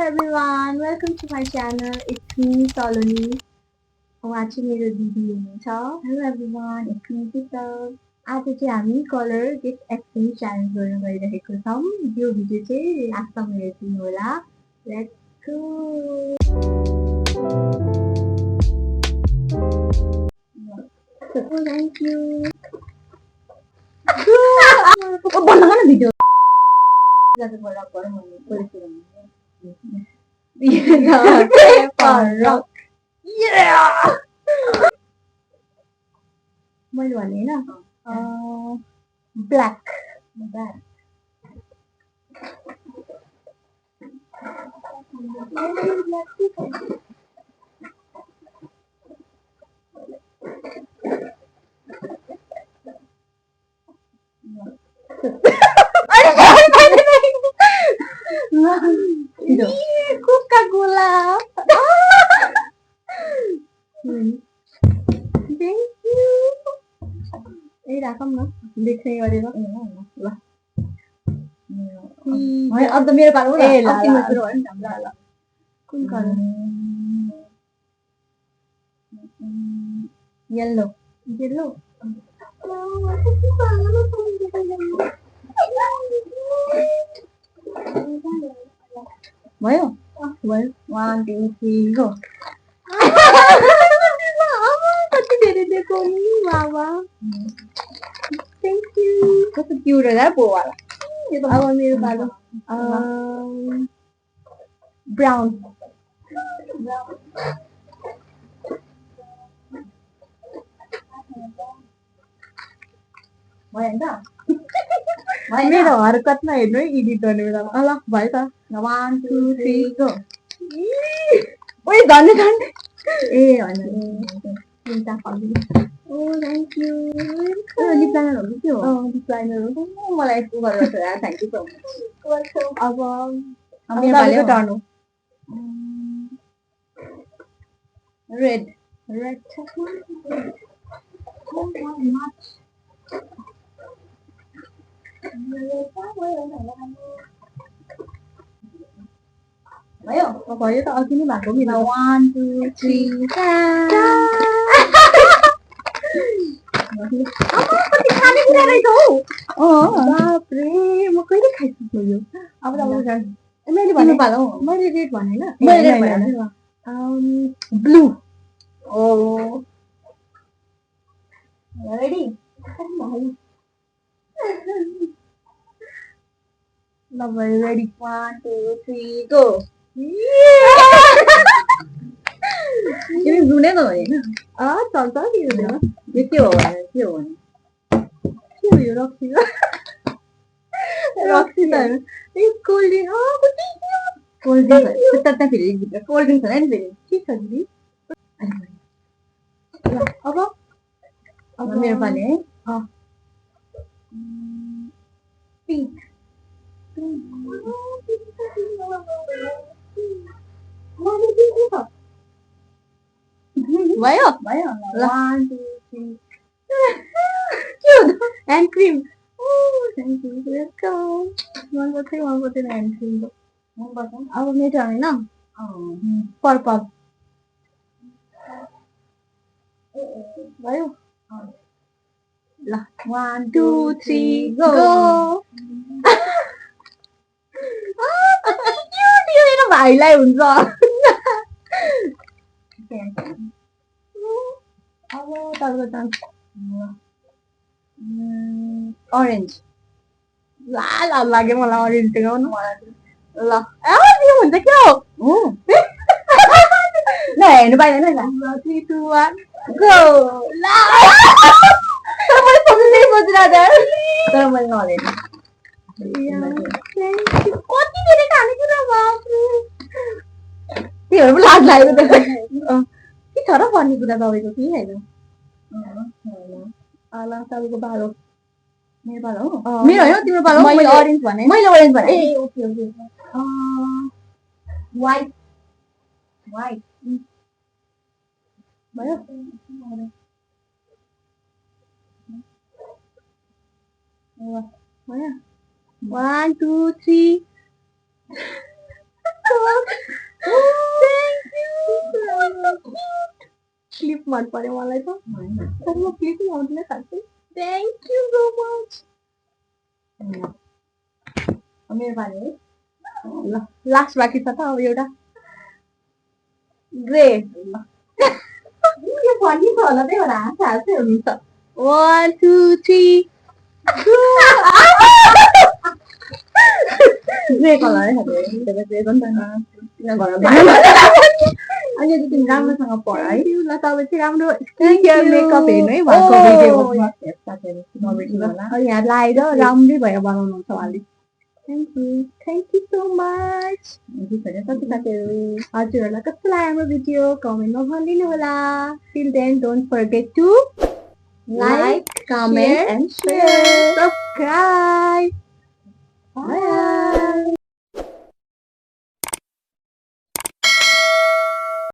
everyone, welcome to my channel. It's me Soloni. Watching मेरो दिदी हुनुहुन्छ. Hello everyone, it's me Peter. आज चाहिँ हामी कलर गेट एक्सचेन्ज च्यालेन्ज गर्न गइरहेको छौँ. यो भिडियो चाहिँ लास्टसम्म हेरिदिनु होला. Let's go. Oh, thank you. बन्द गर्न भिडियो. जाते बोला पर मैले बोलेको paper rock. Yeah! मैले भने हैन black. Coca-Cola. Thank you. राखौँ न देख्ने गरेको ल अब त मेरो पालो ए ल तिम्रो सुरु हो नि ल ल कुन कलर येलो येलो भयो भयो 1 2 3 गो कति धेरै दिएको नि बाबा थ्याङ्क यू कस्तो क्युट होला पो वाला अब मेरो पालो ब्राउन भयो नि त मेरो हरकतमा हेर्नु है एडिट गर्ने बेलामा ल भयो त 1 2 3 गो ओइ धन्य धन्य ए हैन चिन्ता गर्नु ओ थ्याङ्क यू लिप लाइनर हो के हो लिप लाइनर हो मलाई यस्तो गरेर thank you so much welcome अब मेरो पालो टर्न हो रेड रेड भयो भयो त अघि नै भएको मेरो 1 2 3 कति खाने कुरा रहेछ हौ बाफ्रे म कहिले खाइसक्छु यो अब त मैले भने पालो मैले रेड भने हैन मैले भने ब्लू ओ रेडी ल भयो ready 1 2 3 go ini brunei tuh ya ah contoh gitu deh itu yo Roxy Roxy tuh ini cold drink oh betul cold drink tetap pilih gitu cold drink sana pilih sih tadi apa apa मेरो पाले हाँ pink भयो भयो 1 2 3 cute and cream oh thank you welcome one more thing and cream अब मेरो हैन purple भयो ल 1 2 3 गो यो मेरो भाइलाई हुन्छ अब तपाईको टर्न ऑरेन्ज ला लाग्यो मलाई ऑरेन्ज देखाउनु ल यो हुन्छ के हो ल हेर्नु पाइदैन ल 3 2 1 गो ला तर मैले सम्झै बजिरहेको तर मैले नहेर्नु कति धेरै खाने कुरा बाफ्रे त्योहरू पनि लाज लागेको त के छ र भन्ने कुरा तपाईँको के होइन आला तपाईँको पालो मेरो पालो हो मेरो होइन तिम्रो पालो मैले ऑरेन्ज भने ए ओके ओके व्हाइट व्हाइट भयो भयो 1 2 3 मन पर्यो मलाई त तर म केही आउँदैन साथै थ्याङ्क यू सो मच मेरो पाली है ल लास्ट बाँकी छ त अब एउटा ग्रे यो फनी छ होला त्यही भएर हाँस्दै हुनुहुन्छ 1 2 3 ग्रे कलर है ग्रे पनि किन घरमा अनि यदि तिमी राम्रोसँग पढ है ल तपाईँ चाहिँ राम्रो स्किन केयर मेकअप हेर्नु है भएको भिडियो यहाँ लाएर राम्रै भएर बनाउनुहुन्छ उहाँले थ्याङ्क यू सो मच हजुरहरूलाई कस्तो लाग्यो हाम्रो भिडियो कमेन्टमा भनिदिनु होला till then don't forget to like comment and share subscribe by